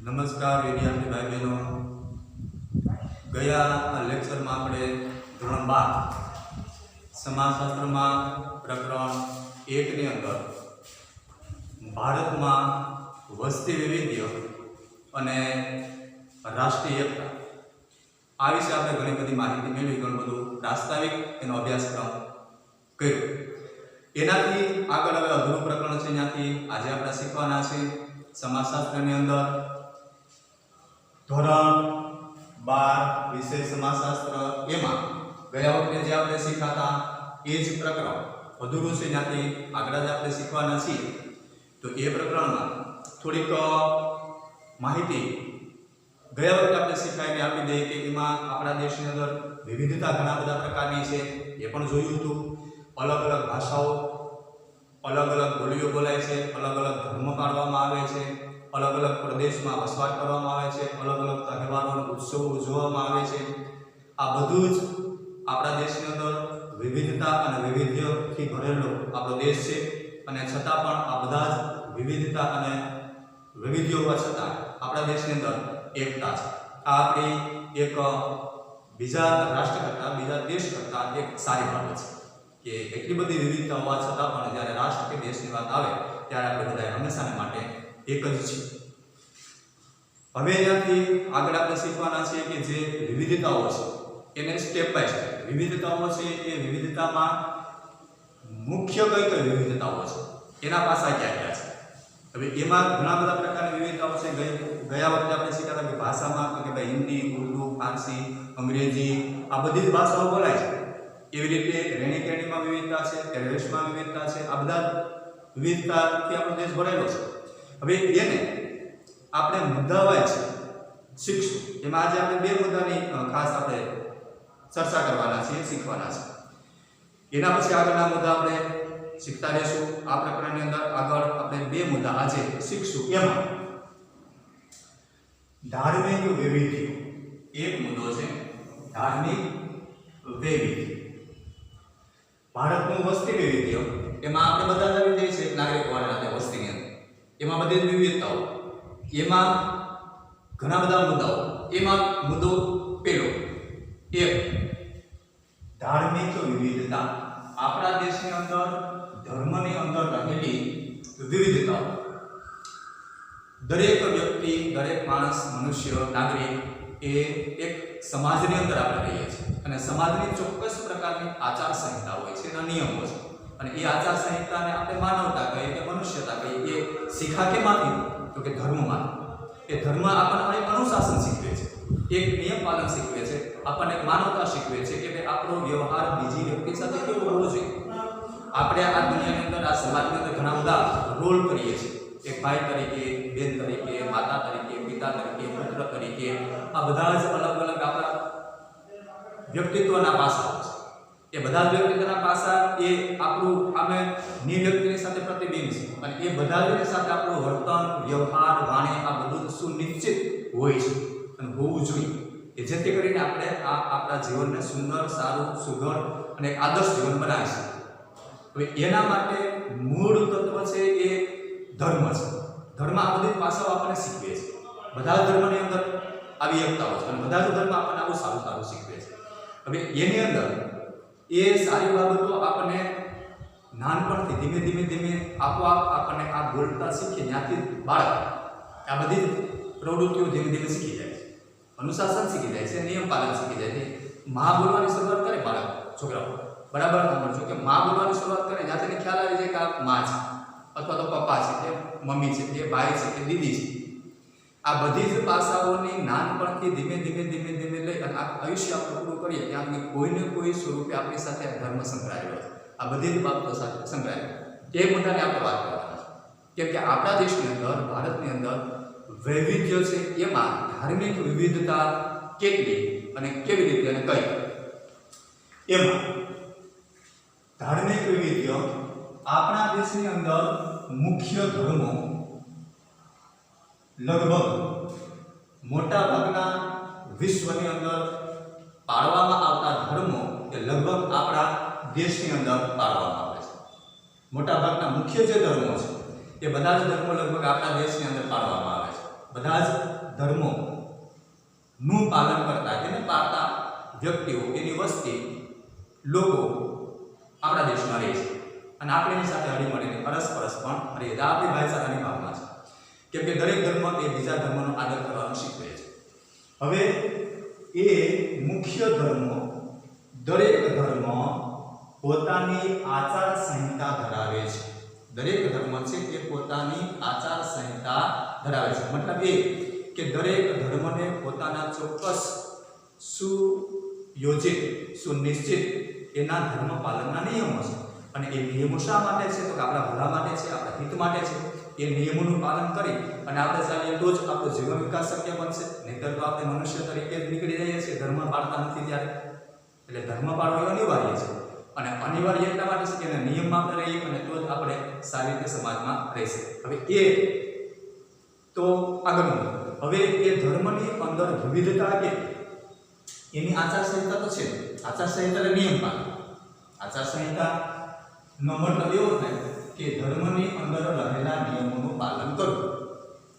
नमस्कार विद्यार्थी भाई बहनों। गया लेक्चर में આપણે ધોરણ 12 સમાજશાસ્ત્રમાં પ્રકરણ 1 ની અંદર ભારતમાં વસ્તી વૈવિધ્ય અને રાષ્ટ્રીય એકતા આ વિશે આપણે ઘણી બધી માહિતી મેળવી, ઘણું બધું પ્રાસ્તાવિક એનો અભ્યાસક્રમ કર્યો। એનાથી આગળ હવે અઘરું પ્રકરણ છે, ત્યાંથી આજે આપણે શીખવાના છે સમાજશાસ્ત્રની અંદર ધોરણ 12 વિષય સમાજશાસ્ત્ર એમાં ગયા વખતે જે આપણે શીખ્યા એ જ પ્રકરણ અધૂરું છે, ત્યાંથી આગળ જ આપણે શીખવાના છીએ। તો એ પ્રકરણમાં થોડીક માહિતી ગયા વખતે આપણે શીખાઈને આપી દઈએ કે એમાં આપણા દેશની અંદર વિવિધતા ઘણા બધા પ્રકારની છે, એ પણ જોયું હતું। અલગ અલગ ભાષાઓ, અલગ અલગ બોલીઓ બોલાય છે, અલગ અલગ ધર્મ પાળવામાં આવે છે, अलग अलग प्रदेश में वसवाट करवामां आवे छे, अलग अलग तहेवारो अने उत्सवो उजववामां आवे छे। आ बधुं ज आपणा देशनी अंदर विविधता अने वैविध्यथी भरेलो आपणो देश छे अने छतां पण आ बधा ज विविधता अने वैविध्य होवा छतां आपणा देशनी अंदर एकता छे। आ आपणी एक बीजा राष्ट्र करता, बीजा देश करता एक सारी बाबत छे કે એટલી બધી વિવિધતા હોવા છતાં પણ જ્યારે રાષ્ટ્ર કે દેશની વાત આવે ત્યારે આપણે બધા હંમેશાને માટે एक ज छे। हवे અહીંયાથી આગળ આપણે શીખવાના છે કે જે વિવિધતાઓ છે એને સ્ટેપ બાય સ્ટેપ વિવિધતાઓ છે એ વિવિધતામાં મુખ્ય કઈ કઈ વિવિધતાઓ છે એના પાસા ક્યાં ક્યાં છે। હવે એમાં ઘણા બધા પ્રકારની વિવિધતાઓ છે। ગયા વખતે આપણે શીખ્યા કે ભાષામાં કે ભાઈ હિન્દી, ઉર્દુ, ફારસી, અંગ્રેજી આ બધી જ ભાષાઓ બોલાય છે। એવી રીતે રહેણીકરણીમાં વિવિધતા છે, પહેરવેશમાં વિવિધતા છે। આ બધા વિવિધતાથી આપણો દેશ ભરેલો છે। હવે એને આપણે મુદ્દાવાઇઝ શીખશું। એમાં આજે આપણે બે મુદ્દાની ખાસ આપણે ચર્ચા કરવાના છે, શીખવાના છે। એના પછી આગળના મુદ્દા આપણે શીખતા રહેશું। આ પ્રકરણની અંદર આગળ આપણે બે મુદ્દા આજે શીખશું। એમાં ધાર્મિક વૈવિધ્ય એક મુદ્દો છે, ધાર્મિક વૈવિધ્ય। ભારતનું વસ્તી વૈવિધ્ય એમાં આપણે બધા જાણી જઈએ છીએ નાગરિકવાળા વસ્તીની અંદર એમાં બધી વિવિધતાઓ, એમાં ઘણા બધા મુદ્દાઓ। એમાં મુદ્દો પહેલો એક ધાર્મિક વિવિધતા। આપણા દેશની અંદર ધર્મની અંદર રહેલી વિવિધતાઓ દરેક વ્યક્તિ, દરેક માણસ, મનુષ્ય, નાગરિક એ એક સમાજની અંદર આપણે રહીએ છીએ અને સમાજની ચોક્કસ પ્રકારની આચાર સંહિતા હોય છે, એના નિયમો છે અને એ આચાર સંહિતાને આપણે માનવતા કહીએ કે મનુષ્યતા કહીએ। એ શીખા કેમાંથી? તો કે ધર્મમાંથી। એ ધર્મ આપણને એક અનુશાસન શીખવે છે, એક નિયમ પાલન શીખવે છે, આપણને એક માનવતા શીખવે છે કે ભાઈ આપણો વ્યવહાર બીજી વ્યક્તિ સાથે કેવો હોવો જોઈએ। આપણે આ દુનિયાની અંદર, આ સમાજની અંદર ઘણા બધા રોલ કરીએ છીએ, એક ભાઈ તરીકે, બેન તરીકે, માતા તરીકે, પિતા તરીકે, પુત્ર તરીકે। આ બધા જ અલગ અલગ આપણા વ્યક્તિત્વના પાસાઓ છે। એ બધા જ વ્યક્તિત્વના પાસા એ આપણું આમે વ્યક્તિની સાથે પ્રતિબિંબ છે અને એ બધા જ સાથે આપણું વર્તન, વ્યવહાર, વાણી આ બધું સુનિશ્ચિત હોય છે અને હોવું જોઈએ કે જેથી કરીને આપણે આપણા જીવનને સુંદર, સારું, સુઘડ અને એક આદર્શ જીવન બનાવી શકીએ। હવે એના માટે મૂળ તત્વ છે એ ધર્મ છે। ધર્મ આ બધી પાસાઓ આપણને શીખવે છે। બધા જ ધર્મની અંદર આવી એકતાઓ છે અને બધા જ ધર્મ આપણને આવું સારું સારું શીખવે છે। હવે એની અંદર એ સારી બાબતો આપણને નાનપણથી ધીમે ધીમે ધીમે આપોઆપ આપણને આ બોલતા શીખીએ, ત્યાંથી બાળક આ બધી પ્રવૃત્તિઓ ધીમે ધીમે શીખી જાય છે, અનુશાસન શીખી જાય છે, નિયમ પાલન શીખી જાય છે। માં બોલવાની શરૂઆત કરે બાળક, છોકરાઓ બરાબર સમજો કે માં બોલવાની શરૂઆત કરે ત્યાંથી એને ખ્યાલ આવી જાય કે આ માં છે અથવા તો પપ્પા છે, કે મમ્મી છે, કે ભાઈ છે, કે દીદી છે। આ બધી જ પાસાઓની નાનપણથી ધીમે ધીમે ધીમે ધીમે લઈ અને આયુષ્ય આપણે પૂરું કરીએ ત્યાં કોઈને કોઈ સ્વરૂપે આપણી સાથે ધર્મ સંકળાયેલો છે। આ બધી જ બાબતો સાથે સંકળાયેલો એ મુદ્દાની આપણે વાત કરવાના છે, કેમ કે આપણા દેશની અંદર, ભારતની અંદર વૈવિધ્ય છે, એમાં ધાર્મિક વિવિધતા કેટલી અને કેવી રીતે અને કઈ? એમાં ધાર્મિક વૈવિધ્ય આપણા દેશની અંદર મુખ્ય ધર્મો લગભગ મોટા ભાગના વિશ્વની અંદર પાળવામાં આવતા ધર્મો એ લગભગ આપણા દેશની અંદર પાળવામાં આવે છે। મોટા ભાગના મુખ્ય જે ધર્મો છે એ બધા જ ધર્મો લગભગ આપણા દેશની અંદર પાળવામાં આવે છે। બધા જ ધર્મોનું પાલન કરતા એને પાળતા વ્યક્તિઓ, એની વસ્તી, લોકો આપણા દેશમાં રહે છે અને આપણે એની સાથે હળીમળીને પરસ્પરસ પણ રહીએ. આ આપણી ભાઈચારાની ભાવના છે, કેમ કે દરેક ધર્મ એ બીજા ધર્મનો આદર કરવાનું શીખવે છે. હવે એ મુખ્ય ધર્મો, દરેક ધર્મ પોતાની આચાર સંહિતા ધરાવે છે. દરેક ધર્મ છે એ પોતાની આચાર સંહિતા ધરાવે છે. મતલબ એ કે દરેક ધર્મને પોતાના ચોક્કસ સુયોજિત, સુનિશ્ચિત એના ધર્મ પાલનના નિયમો છે. અને એ નિયમો શા માટે છે? તો કે આપણા ભલા માટે છે, આપણા હિત માટે છે. એ નિયમોનું પાલન કરી અને આપણે ચાલીએ તો જ આપણો જીવન વિકાસ શક્ય બનશે. નહીંતર તો આપણે મનુષ્ય તરીકે જ નીકળી જઈએ છીએ ધર્મ પાળતા નથી ત્યારે. એટલે ધર્મ પાળવો અનિવાર્ય છે અને અનિવાર્ય એટલા માટે છે કે એના નિયમમાં આપણે રહીએ અને તો જ આપણે સારી રીતે સમાજમાં રહેશે. હવે એ તો આગળનું. હવે એ ધર્મની અંદર વિવિધતા કે એની આચાર સંહિતા તો છે. આચાર સંહિતા એટલે નિયમ પાલન. આચાર સંહિતા નો મતલબ એવો થાય કે ધર્મની અંદર રહેલા નિયમોનું પાલન કરવું.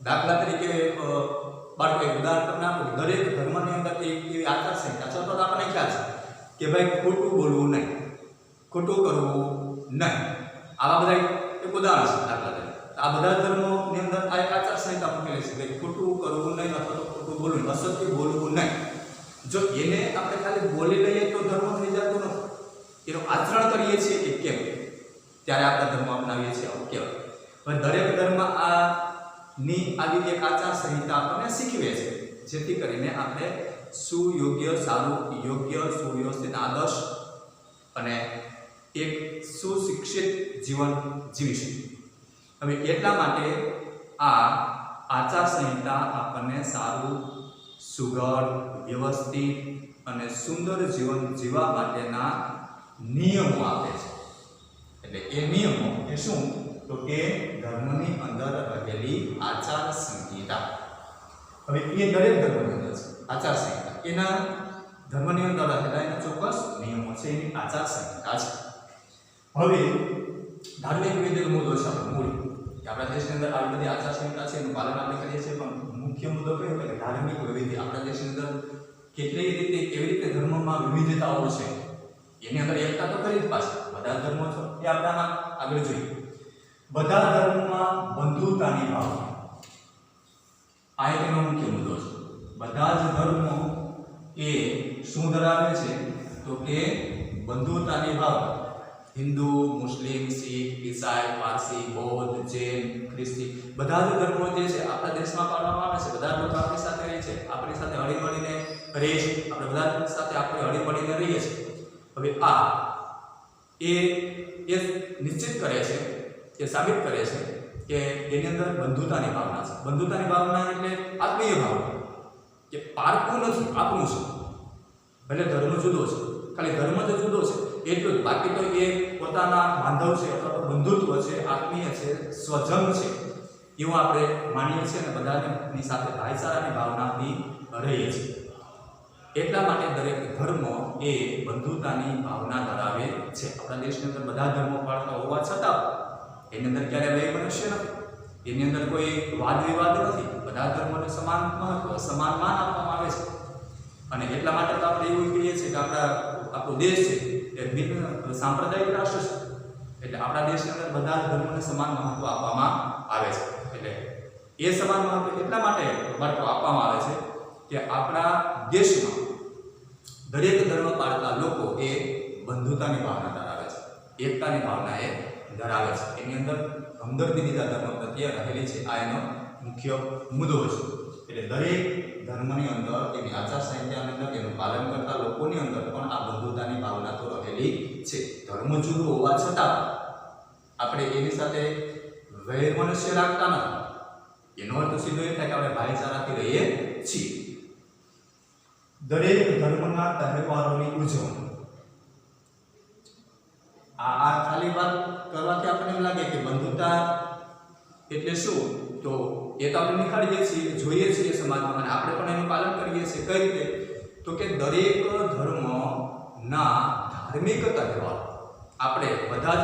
દાખલા તરીકે બાળકો એક ઉદાહરણ તમને આપું. દરેક ધર્મની અંદર એક એવી આચાર સંહિતા છે તો આપણને ખ્યાલ છે કે ભાઈ ખોટું બોલવું નહીં, ખોટું કરવું નહીં. આવા બધા એક ઉદાહરણ છે. દાખલા તરીકે આ બધા ધર્મોની અંદર આ એક આચાર સંહિતા મૂકેલી છે કે ખોટું કરવું નહીં અથવા તો ખોટું બોલવું, અસત્ય બોલવું નહીં. જો એને આપણે ખાલી બોલી લઈએ તો ધર્મ થઈ જતો નથી. એનું આચરણ કરીએ છીએ કે કેમ, ત્યારે આપણે ધર્મ અપનાવીએ છીએ આવું કહેવાય. હવે દરેક ધર્મ આની આવી એક આચાર સંહિતા આપણને શીખવે છે, જેથી કરીને આપણે સુયોગ્ય, સારું, યોગ્ય, સુવ્યવસ્થિત, આદર્શ અને એક સુશિક્ષિત જીવન જીવી શકીએ. હવે એટલા માટે આ આચાર સંહિતા આપણને સારું, સુઘડ, વ્યવસ્થિત અને સુંદર જીવન જીવવા માટેના નિયમો આપે છે. એટલે એ નિયમો એ શું? તો કે ધર્મની અંદર રહેલી આચાર સંહિતા. હવે એ દરેક ધર્મની અંદર છે આચાર સંહિતા. એના ધર્મની અંદર રહેલા એના ચોક્કસ નિયમો છે, એની આચાર સંહિતા છે. હવે ધાર્મિક વિવિધ મુદ્દો છે આપણો મૂળ કે આપણા દેશની અંદર આવી બધી આચાર સંહિતા છે એનું પાલન આપણે કરીએ છીએ, પણ મુખ્ય મુદ્દો કયો કે ધાર્મિક વિવિધ. આપણા દેશની અંદર કેટલી રીતે, કેવી રીતે ધર્મમાં વિવિધતાઓ છે, એની અંદર એકતા તો કરી જ પાછી. બધા ધર્મો છે એ આપણા આગળ જોઈએ. બધા ધર્મોમાં બંધુતાની ભાવના આ એક એનો મુખ્ય મુદ્દો છે. બધા જ ધર્મો એ શું ધરાવે છે? તો કે બંધુતાની ભાવના. હિન્દુ, મુસ્લિમ, શીખ, ઈસાઈ, પારસી, બૌદ્ધ, જૈન, ખ્રિસ્તી બધા જ ધર્મો જે છે આપણા દેશમાં પાળવામાં આવે છે. બધા લોકો આપણી સાથે રહે છે, આપણી સાથે હળીમળીને રહે છે. આપણે બધા સાથે આપણે હળીમળીને રહીએ છીએ. હવે આ એ નિશ્ચિત કરે છે, એ સાબિત કરે છે કે એની અંદર બંધુતાની ભાવના છે. બંધુતાની ભાવના એટલે આત્મીય ભાવના, કે પારકું નથી, આપનું છે. ભલે ધર્મ જુદો છે, ખાલી ધર્મ જ જુદો છે એટલું જ, બાકી તો એ પોતાના બાંધવ છે અથવા તો બંધુત્વ છે, આત્મીય છે, સ્વજન છે એવું આપણે માનીએ છીએ અને બધાની સાથે ભાઈચારાની ભાવનાથી રહીએ છીએ. એટલા માટે દરેક ધર્મો એ બંધુતાની ભાવના ધરાવે છે. આપણા દેશની અંદર બધા ધર્મો પાળતા હોવા છતાં એની અંદર ક્યારેય વય મનુષ્ય નથી, એની અંદર કોઈ વાદ વિવાદ નથી. બધા ધર્મોને સમાન મહત્વ, સમાન માન આપવામાં આવે છે. અને એટલા માટે તો આપણે એવું કહીએ છીએ કે આપણો દેશ છે એ બિન સાંપ્રદાયિક રાષ્ટ્ર છે. એટલે આપણા દેશની અંદર બધા જ ધર્મોને સમાન મહત્વ આપવામાં આવે છે. એટલે એ સમાન મહત્વ એટલા માટે બાળકો આપવામાં આવે છે કે આપણા દેશમાં દરેક ધર્મ પાળતા લોકો એ બંધુતાની ભાવના ધરાવે છે, એકતાની ભાવના એ ધરાવે છે. એની અંદર હમદર્દી બીજા ધર્મ પ્રત્યે રહેલી છે. આ એનો મુખ્ય મુદ્દો છે. એટલે દરેક ધર્મની અંદર એની આચાર સંહિતાની અંદર એનું પાલન કરતા લોકોની અંદર પણ આ બંધુતાની ભાવના તો રહેલી છે. ધર્મ જુદો હોવા છતાં આપણે એની સાથે વૈર મનુષ્ય રાખતા નથી. એનો અર્થ સીધો એ થાય કે આપણે ભાઈચારાથી રહીએ છીએ. દરેક ધર્મના તહેવારોની ઉજવણી. આ ખાલી વાત કરવાથી આપણને એમ લાગે કે બંધુતા એટલે શું? તો એ તો આપણે નિખાળીએ છીએ, જોઈએ છીએ સમાજમાં અને આપણે પણ એનું પાલન કરીએ છીએ. કઈ રીતે? તો કે દરેક ધર્મના ધાર્મિક તહેવારો આપણે બધા જ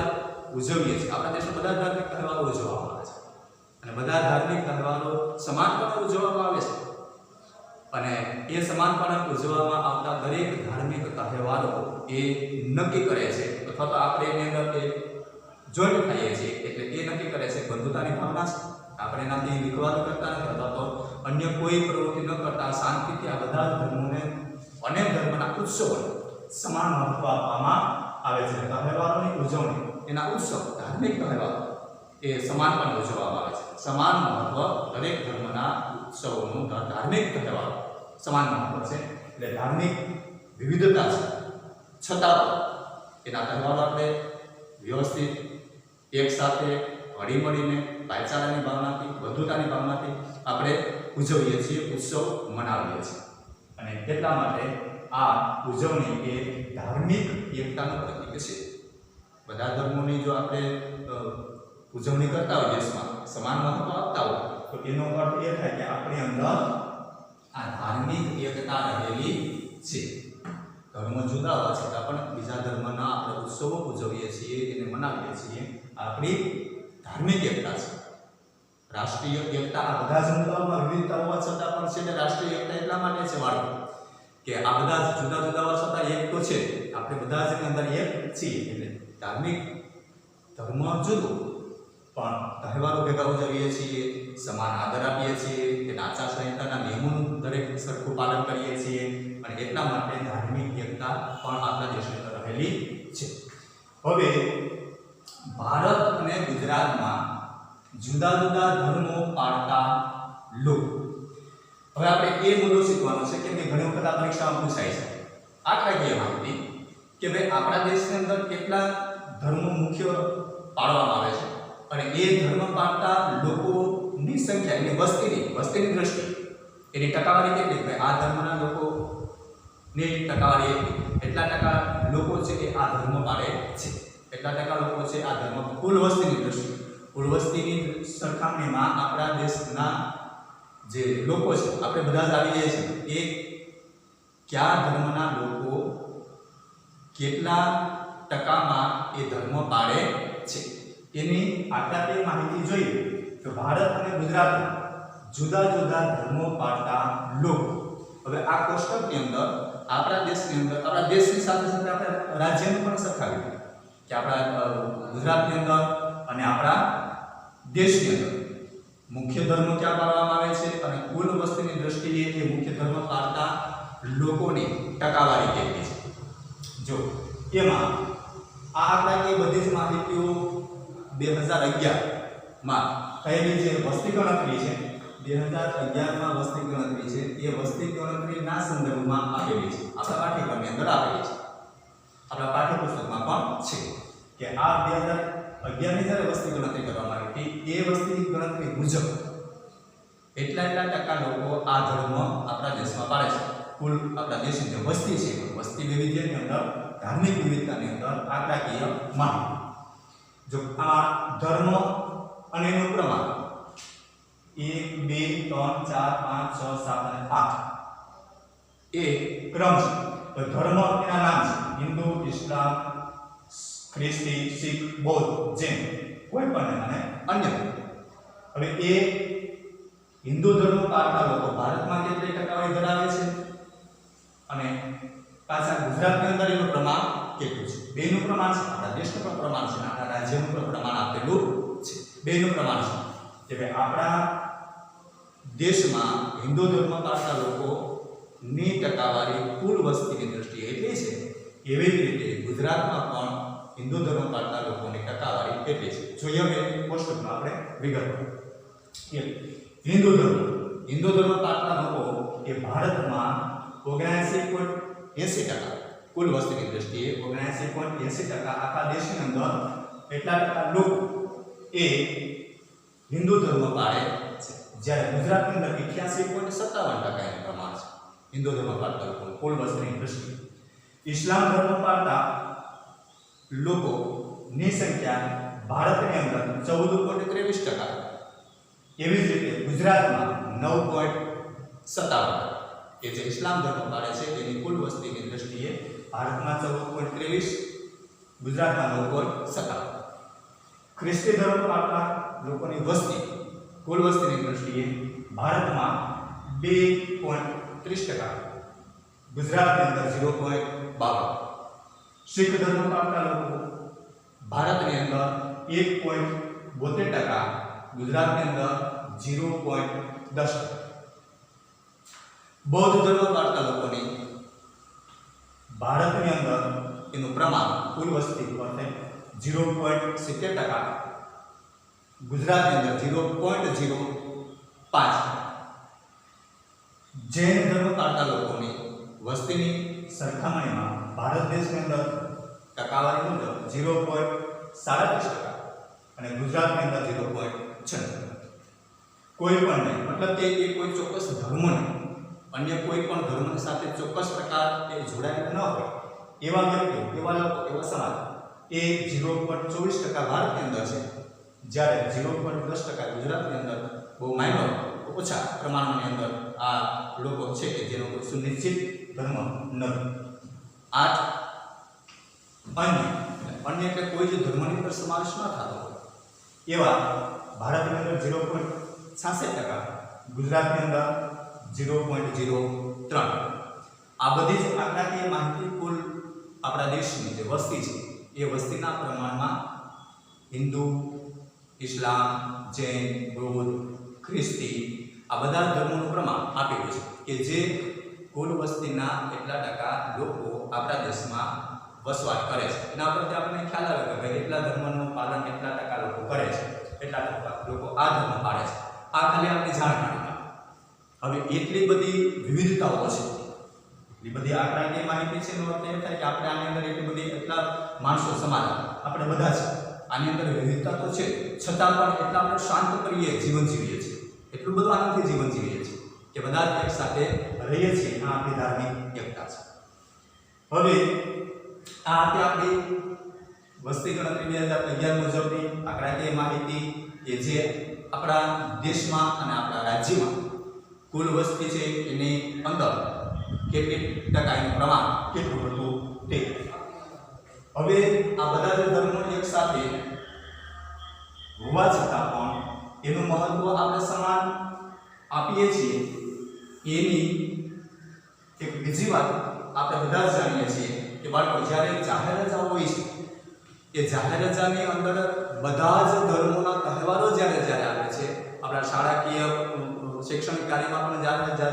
ઉજવીએ છીએ. આપણા દેશમાં બધા ધાર્મિક તહેવારો ઉજવવામાં આવે છે અને બધા ધાર્મિક તહેવારો સમાનપણે ઉજવવામાં સમાનપણે ઉજવવામાં આવતા દરેક ધાર્મિક તહેવારો એ નક્કી કરે છે અથવા તો આપણે એની અંદર એ જોઈન્ટ થઈએ છીએ એટલે એ નક્કી કરે છે બંધુતાની ભાવના છે, આપણે એનાથી વિખવાદ કરતા નથી અથવા તો અન્ય કોઈ પ્રવૃત્તિ ન કરતા શાંતિથી આ બધા ધર્મોને અનેક ધર્મના ઉત્સવોને સમાન મહત્વ આપવામાં આવે છે. તહેવારોની ઉજવણી એના ઉત્સવ ધાર્મિક તહેવારો એ સમાનપણે ઉજવવામાં આવે છે. સમાન મહત્વ દરેક ધર્મના ઉત્સવોનું ધાર્મિક તહેવારો સમાન મહત્વ છે એટલે ધાર્મિક વિવિધતા છે છતાં એના તહેવારો આપણે વ્યવસ્થિત એક સાથે હળી મળીને ભાઈચારાની ભાવનાથી બંધુતાની ભાવનાથી આપણે ઉજવીએ છીએ, ઉત્સવ મનાવીએ છીએ. અને એટલા માટે આ ઉજવણી એ ધાર્મિક એકતાનું પ્રતીક છે. બધા ધર્મોની જો આપણે ઉજવણી કરતા હોય દેશમાં સમાન મહત્વ આપતા હોય તો એનો અર્થ એ થાય કે આપણી અંદર આ ધાર્મિક એકતા રહેલી છે. ધર્મ જુદા હોવા છતાં પણ બીજા ધર્મના આપણે ઉત્સવો ઉજવીએ છીએ, એને મનાવીએ છીએ. આપણી ધાર્મિક એકતા છે. રાષ્ટ્રીય એકતા આ બધા જ મુદ્દાઓમાં વિવિધતા હોવા છતાં પણ છે ને રાષ્ટ્રીય એકતા એટલા માટે છે વાળો કે આ બધા જુદા જુદા હોવા છતાં એક તો છે, આપણે બધા જ અંદર એક છીએ. એટલે ધાર્મિક ધર્મ જુદો પણ તહેવારો ભેગા ઉજવીએ છીએ, સમાન આદર આપીએ છીએ, તેના આચાર સંહિતાના નિયમોનું દરેક સરખું પાલન કરીએ છીએ અને એટલા માટે ધાર્મિક એકતા પણ આપણા દેશની અંદર રહેલી છે. હવે ભારત અને ગુજરાતમાં જુદા જુદા ધર્મો પાળતા લોકો, હવે આપણે એ મુદ્દો શીખવાનો છે કે ઘણી વખત આ પરીક્ષામાં પૂછાય છે આંકડાકીય માહિતી કે ભાઈ આપણા દેશની અંદર કેટલા ધર્મો મુખ્ય પાળવામાં આવે છે અને એ ધર્મ પાળતા લોકોની સંખ્યા એટલે વસ્તીની દ્રષ્ટિએ એની ટકાવારી કેટલી, ભાઈ આ ધર્મના લોકોની ટકાવારી એટલા ટકા લોકો છે એ આ ધર્મ પાળે છે, એટલા ટકા લોકો છે આ ધર્મ કુલ વસ્તીની દ્રષ્ટિએ, કુલ વસ્તીની સરખામણીમાં આપણા દેશના જે લોકો છે આપણે બધા જ આવી જઈએ છીએ એ કયા ધર્મના લોકો કેટલા ટકામાં એ ધર્મ પાળે છે એની આંકડાકીય માહિતી જોઈએ તો ભારત અને ગુજરાતમાં જુદા જુદા ધર્મો પાળતા લોકો. હવે આ કોષ્ટકની અંદર આપણા દેશની અંદર આપણા દેશની સાથે સાથે આપણે રાજ્યનું પણ સરખાવીએ કે આપણા ગુજરાતની અંદર અને આપણા દેશની અંદર મુખ્ય ધર્મ ક્યાં પાળવામાં આવે છે અને કુલ વસ્તીની દ્રષ્ટિએ એ મુખ્ય ધર્મ પાળતા લોકોની ટકાવારી કેટલી છે. જો એમાં આ આંકડાકીય બધી જ માહિતીઓ 2011માં થયેલી જે વસ્તી ગણતરી છે 2011માં વસ્તી ગણતરી છે એ વસ્તી ગણતરીના સંદર્ભમાં આપેલી છે, આપણા પાઠ્યક્રમની અંદર આપેલી છે, આપણા પાઠ્યપુસ્તકમાં પણ છે કે આ 2011ની જ્યારે વસ્તી ગણતરી કરવામાં આવી હતી એ વસ્તી ગણતરી મુજબ એટલા ટકા લોકો આ ધર્મ આપણા દેશમાં પાળે છે. કુલ આપણા દેશની જે વસ્તી છે વસ્તી વૈવિધ્યની અંદર ધાર્મિક વિવિધતાની અંદર આંકડાકીય માહિતી. જો આ ધર્મ અને એનું પ્રમાણ 1 2 3 4 5 6 7 અને 8 એ ક્રમ છે. તો ધર્મ એના નામ છે હિન્દુ, ઇસ્લામ, ખ્રિસ્તી, શીખ, બૌદ્ધ, જૈન કોઈ પણ અને અન્ય. હવે એ હિન્દુ ધર્મ પાળતા લોકો ભારતમાં કેટલી ટકાવારી ધરાવે છે અને પાછા ગુજરાતની અંદર એનું પ્રમાણ કેટલું છે. બેનું પ્રમાણ છે, આપણા દેશનું પણ પ્રમાણ છે, આપણા રાજ્યનું પણ પ્રમાણ આપેલું છે. બેનું પ્રમાણ છે કે આપણા દેશમાં હિન્દુ ધર્મ પાળતા લોકોની ટકાવારી કુલ વસ્તીની દ્રષ્ટિએ એટલી છે, એવી જ રીતે ગુજરાતમાં પણ હિન્દુ ધર્મ પાળતા લોકોની ટકાવારી કેટલી છે. જોઈએ હવે કોષ્ટકમાં આપણે વિગતવાર હિન્દુ ધર્મ પાળતા લોકો એ ભારતમાં 79.80% કુલ વસ્તીની દ્રષ્ટિએ 79.80% આખા દેશની અંદર એટલા ટકા લોકો એ હિન્દુ ધર્મ પાળે છે, જ્યારે ગુજરાતની અંદર 81.57% એનું પ્રમાણ છે હિન્દુ ધર્મ પાળતા લોકો કુલ વસ્તીની દ્રષ્ટિએ. ઇસ્લામ ધર્મ પાળતા લોકોની સંખ્યા ભારતની અંદર 14.23%, એવી જ રીતે ગુજરાતમાં 9.57% કે જે ઇસ્લામ ધર્મ પાળે છે તેની કુલ વસ્તીની દ્રષ્ટિએ ભારતમાં 14.23, ગુજરાતમાં 9.57. ખ્રિસ્તી ધર્મ પાળતા લોકોની વસ્તી કુલ વસ્તીની દ્રષ્ટિએ ભારતમાં 2.30%, ગુજરાતની અંદર 0.52. શીખ ધર્મ પાળતા લોકો ભારતની અંદર 1.72%, ગુજરાતની અંદર 0.10%. બૌદ્ધ ધર્મ પાળતા લોકોની ભારતની અંદર એનું પ્રમાણ કુલ વસ્તી પર 0.70%, ગુજરાતની અંદર 0.05%. જૈન ધર્મ પાળતા લોકોની વસ્તીની સરખામણીમાં ભારત દેશની અંદર ટકાવારી મુજબ 0.37% અને ગુજરાતની અંદર 0.96%. કોઈ પણ નહીં, મતલબ કે એ કોઈ ચોક્કસ ધર્મ નહીં, અન્ય કોઈ પણ ધર્મની સાથે ચોક્કસ પ્રકાર એ જોડાયેલા ન હોય એવા વ્યક્તિઓ, એવા લોકો, એવા સમાજ એ 0.24% ભારતની અંદર છે, જ્યારે 0.10% ગુજરાતની અંદર બહુ માઇનોર, ઓછા પ્રમાણની અંદર આ લોકો છે કે જેનો કોઈ સુનિશ્ચિત ધર્મ નથી. 8 અન્ય એટલે કોઈ જે ધર્મની અંદર સમાવેશ ન થતો હોય એવા ભારતની અંદર 0.66%, ગુજરાતની અંદર 0.03%. આ બધી જ આંકડાકીય માહિતી કુલ આપણા દેશની જે વસ્તી છે એ વસ્તીના પ્રમાણમાં હિન્દુ, ઇસ્લામ, જૈન, બૌદ્ધ, ખ્રિસ્તી આ બધા ધર્મોનું પ્રમાણ આપેલું છે કે જે કુલ વસ્તીના એટલા ટકા લોકો આપણા દેશમાં વસવાટ કરે છે. એના પરથી આપણને ખ્યાલ આવે કે ભાઈ એટલા ધર્મનું પાલન એટલા ટકા લોકો કરે છે, એટલા ટકા લોકો આ ધર્મ પાળે છે. આ ખાલી આપણી જાણકારી. હવે એટલી બધી વિવિધતાઓ છે, એટલી બધી આંકડાકીય માહિતી છે, એનો અર્થ એ થાય કે આપણે આની અંદર એટલી બધી એટલા માણસો સમાજ આપણે બધા છે, આની અંદર વિવિધતા તો છે, છતાં પણ એટલા આપણે શાંત કરીએ જીવન જીવીએ છીએ, એટલું બધું આનંદથી જીવન જીવીએ છીએ કે બધા એક સાથે રહીએ છીએ. આ આપણી ધાર્મિક એકતા છે. હવે આ હતી આપણી વસ્તી ગણતરી 2011 મુજબની આંકડાકીય માહિતી કે જે આપણા દેશમાં અને આપણા રાજ્યમાં કુલ વસ્તી છે એની અંદર કેટલી ટકા એનું પ્રમાણ કેટલું હતું તે. હવે આ બધા જ ધર્મો એક સાથે હોવા છતાં પણ એનું મહત્વ આપણે સમાન આપીએ છીએ એની એક બીજી વાત આપણે બધા જ જાણીએ છીએ કે બાળકો જ્યારે જાહેર રજાઓ હોય છે એ જાહેર રજાની અંદર બધા જ ધર્મોના તહેવારો જ્યારે આવે છે, આપણા શાળાકીય શૈક્ષણિક કાર્યમાં પણ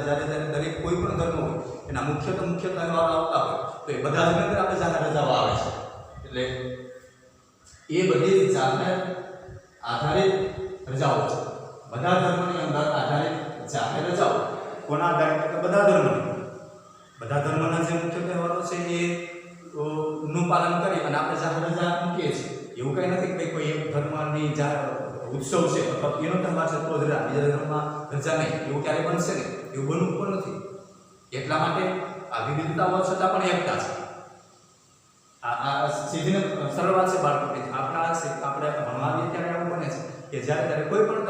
જ્યારે દરેક કોઈ પણ ધર્મ હોય એના મુખ્ય તહેવારો આવતા હોય તો એ બધા જ અંદર આપણે જાહેર રજાઓ આવે છે. એટલે એ બધી જાહેર આધારિત રજાઓ છે, બધા ધર્મની અંદર આધારિત જાહેર રજાઓ. કોના આધારિત? બધા ધર્મના જે મુખ્ય તહેવારો છે એ નું પાલન કરી અને આપણે જાહેર રજા મૂકીએ છીએ. એવું કંઈ નથી કે કોઈ એક ધર્મની ઉત્સવ છે અથવા એનો તહેવાર છે તો જ રજા, બીજા ધર્મમાં રજા નહીં, એવું ક્યારેય બનશે નહીં, એવું બનવું પણ નથી. એટલા માટે આ વિવિધતાઓ છતાં પણ એકતા છે. આ સીધી સરળ વાત છે બાળકો કે આપણે ભણવાવીએ ત્યારે એવું બને છે કે જ્યારે કોઈ પણ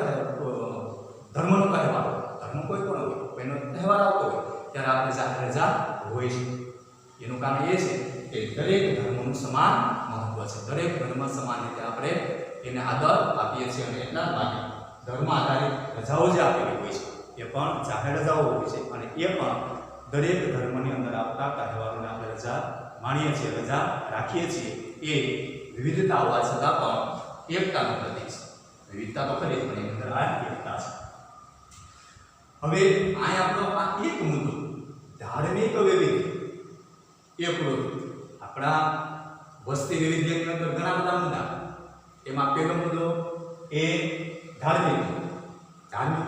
ધર્મનો તહેવાર ધર્મ કોઈ પણ હોય એનો તહેવાર આવતો હોય ત્યારે આપણે જાહેર રજા હોય છે. એનું કારણ એ છે કે દરેક ધર્મનું સમાન મહત્વ છે, દરેક ધર્મ સમાન રીતે આપણે એને આદર આપીએ છીએ અને એટલા માટે ધર્મ આધારિત રજાઓ જે આપેલી હોય છે એ પણ જાહેર રજાઓ હોય છે અને એ પણ દરેક ધર્મની અંદર આવતા તહેવારોને આપણે રજા માણીએ છીએ, રજા રાખીએ છીએ. એ વિવિધતા હોવા છતાં પણ એકતાનું પ્રતીક છે. વિવિધતા તો ખરી પણ એની અંદર આ એકતા છે. હવે આ આપણો આ એક મુદ્દો ધાર્મિક વૈવિધ્ય એ પૂરો. આપણા વસ્તી વૈવિધ્યની અંદર ઘણા બધા મુદ્દા, એમાં પહેલો મુદ્દો એ ધાર્મિક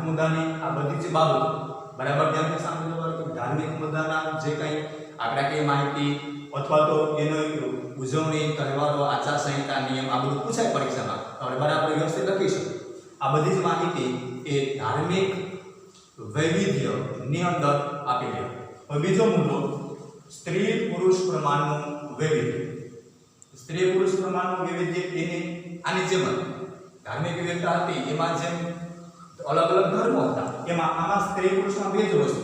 મુદ્દાની આ બધી જ બાબતો બરાબર ધ્યાનથી સાંભળવા. ધાર્મિક મુદ્દાના જે કંઈ આંકડાકીય માહિતી અથવા તો એનો ઉજવણી, તહેવારો, આચારસંહિતા, નિયમ આ બધું પૂછાય પરીક્ષામાં, આપણે બરાબર વ્યવસ્થિત લખીશું. આ બધી જ માહિતી એ ધાર્મિક વૈવિધ્યની અંદર આપેલી. હવે બીજો મુદ્દો સ્ત્રી પુરુષ પ્રમાણનું વૈવિધ્ય. સ્ત્રી પુરુષ પ્રમાણનું વૈવિધ્ય એની આની જેમ ધાર્મિક વિવિધતા હતી એમાં જેમ અલગ અલગ ધર્મો હતા એમાં આમાં સ્ત્રી પુરુષમાં બે જ વસ્તુ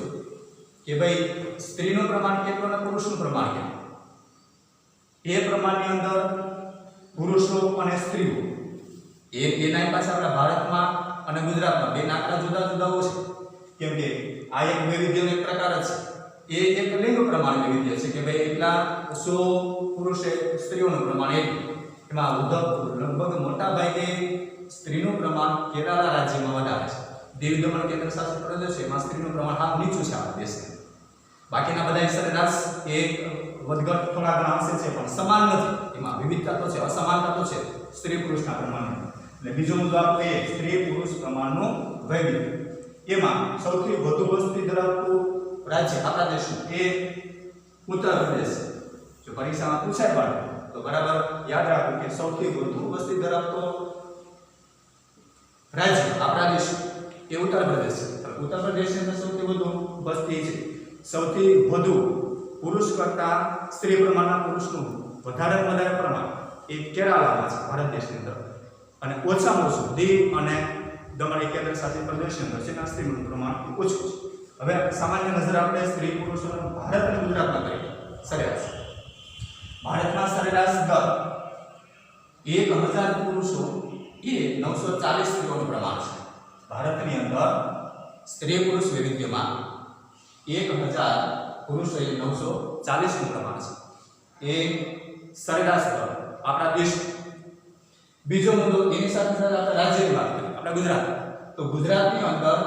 કે ભાઈ સ્ત્રીનું પ્રમાણ કેટલું અને પુરુષનું પ્રમાણ કેટલું. એ પ્રમાણની અંદર પુરુષો અને સ્ત્રીઓ એના પાછા આપણા ભારતમાં અને ગુજરાતમાં બે આંકડા જુદા જુદા છે. કેમ કે આ એક વૈવિધ્યનો એક પ્રકાર જ છે. એ એક લિંગ પ્રમાણ વિવિધ્ય છે કે ભાઈ એટલા 100 પુરુષ સ્ત્રીઓનું પ્રમાણ એટલું. એમાં લગભગ મોટા ભાગે સ્ત્રીનું પ્રમાણ કેરાલા રાજ્યમાં વધારે છે. દીવ દમણ કેન્દ્ર શાસિત પ્રદેશ છે એમાં સ્ત્રીનું પ્રમાણ હાવ નીચું છે આપણા દેશમાં. બાકીના બધા સરેરાશ એક વધઘટ થોડા ઘણા અંશે છે પણ સમાન નથી. એમાં વિવિધતા તો છે, અસમાનતા તો છે સ્ત્રી પુરુષના પ્રમાણમાં. એટલે બીજો મુદ્દો આપણો એ સ્ત્રી પુરુષ પ્રમાણનું વૈવિધ્ય. એમાં સૌથી વધુ વસ્તી ધરાવતું રાજ્ય આપણા દેશનું એ ઉત્તર પ્રદેશ છે. જો પરીક્ષામાં પૂછાય બાળકો તો બરાબર યાદ રાખો કે સૌથી વધુ વસ્તી ધરાવતો રાજ્ય આપણા દેશ એ ઉત્તર પ્રદેશ છે. ઉત્તર પ્રદેશની અંદર સૌથી વધુ વસ્તી છે. સૌથી વધુ પુરુષ કરતા સ્ત્રી પ્રમાણના પુરુષનું વધારેમાં વધારે પ્રમાણ એ કેરાલામાં છે ભારત દેશની અંદર. અને ઓછામાં ઓછું દીવ અને દમણ કેન્દ્ર શાસિત પ્રદેશની અંદર છે સ્ત્રીનું પ્રમાણ ઓછું છે. હવે સામાન્ય નજર આપણે સ્ત્રી પુરુષોનો ભારત અને ગુજરાતમાં કરીએ સરેરાશ. ભારતમાં સરેરાશ દર 1000 પુરુષો એ 940 સ્ત્રીઓનું પ્રમાણ છે. ભારતની અંદર સ્ત્રી પુરુષ વૈવિધ્યમાં 1000 પુરુષો એ 940 નું પ્રમાણ છે. એ સરેરાશ દર આપણા દેશ. બીજો મુદ્દો એની સાથે સાથે આપણે રાજ્યની વાત કરીએ આપણા ગુજરાત. તો ગુજરાતની અંદર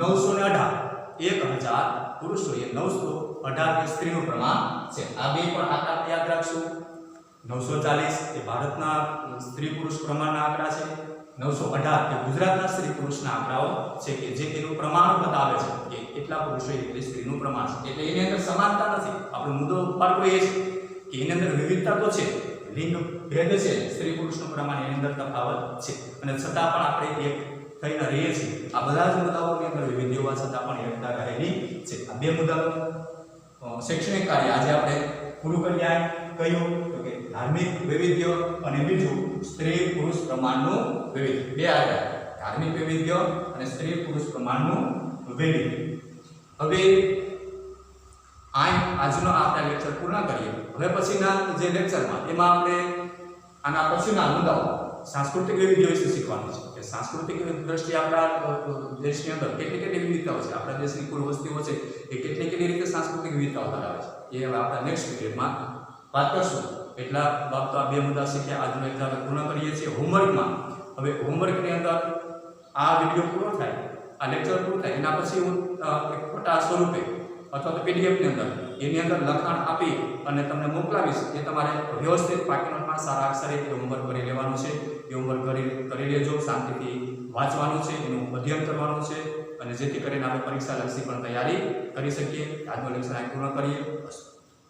918 1000 પુરુષો એ 918 સ્ત્રીનું પ્રમાણ છે. આ બે પણ આંકડા યાદ રાખશું. 940 એ ભારતના સ્ત્રી પુરુષ પ્રમાણના આંકડા છે. 918 એ ગુજરાતના સ્ત્રી પુરુષના આંકડાઓ છે કે જે એનું પ્રમાણ બતાવે છે કે કેટલા પુરુષો એટલી સ્ત્રીનું પ્રમાણ છે. એટલે એની અંદર સમાનતા નથી. આપણો મુદ્દો પાડવો એ છે કે એની અંદર વિવિધતા તો છે, લિંગ ભેદ છે, સ્ત્રી પુરુષનું પ્રમાણ એની અંદર તફાવત છે. અને છતાં પણ આપણે એક થઈને રહીએ છીએ. આ બધા જ મુદ્દાઓની અંદર વિવિધ હોવા છતાં પણ એકતા રહેલી છે. આ બે મુદ્દાનું શૈક્ષણિક કાર્ય આજે આપણે પૂરું કરી કહ્યું તો કે ધાર્મિક વૈવિધ્ય અને બીજું સ્ત્રી પુરુષ પ્રમાણનું વૈવિધ્ય. બે આવ્યા, ધાર્મિક વૈવિધ્ય અને સ્ત્રી પુરુષ પ્રમાણનું વૈવિધ્ય. હવે આજનો આપણે લેક્ચર પૂર્ણ કરીએ. હવે પછીના જે લેક્ચરમાં એમાં આપણે આના પછીના મુદ્દાઓ સાંસ્કૃતિક વૈવિધ્ય વિશે શીખવાનું છે કે સાંસ્કૃતિક દ્રષ્ટિએ આપણા દેશની અંદર કેટલી વિવિધતાઓ છે, આપણા દેશની કુલ વસ્તીઓ છે એ કેટલી રીતે સાંસ્કૃતિક વિવિધતાઓ ધરાવે છે એ હવે આપણે નેક્સ્ટ વિડીયોમાં વાત કરશું. એટલા બાબતો આ બે મુદ્દા શીખ્યા. આજનો લેક્ચર આપણે પૂર્ણ કરીએ છીએ. હોમવર્કમાં હવે હોમવર્કની અંદર આ વિડીયો પૂરો થાય, આ લેક્ચર પૂરું થાય એના પછી હું એક ફોટા સ્વરૂપે અથવા તો પીડીએફની અંદર એની અંદર લખાણ આપી અને તમને મોકલાવીશ. એ તમારે વ્યવસ્થિત પાકી નોટમાં સારા અક્ષરે એ હોમવર્ક કરી લેવાનું છે. એ હોમવર્ક કરી લેજો, શાંતિથી વાંચવાનું છે, એનું અધ્યયન કરવાનું છે અને જેથી કરીને આપણે પરીક્ષા લક્ષી પણ તૈયારી કરી શકીએ. આજનો લેક્ચર પૂર્ણ કરીએ.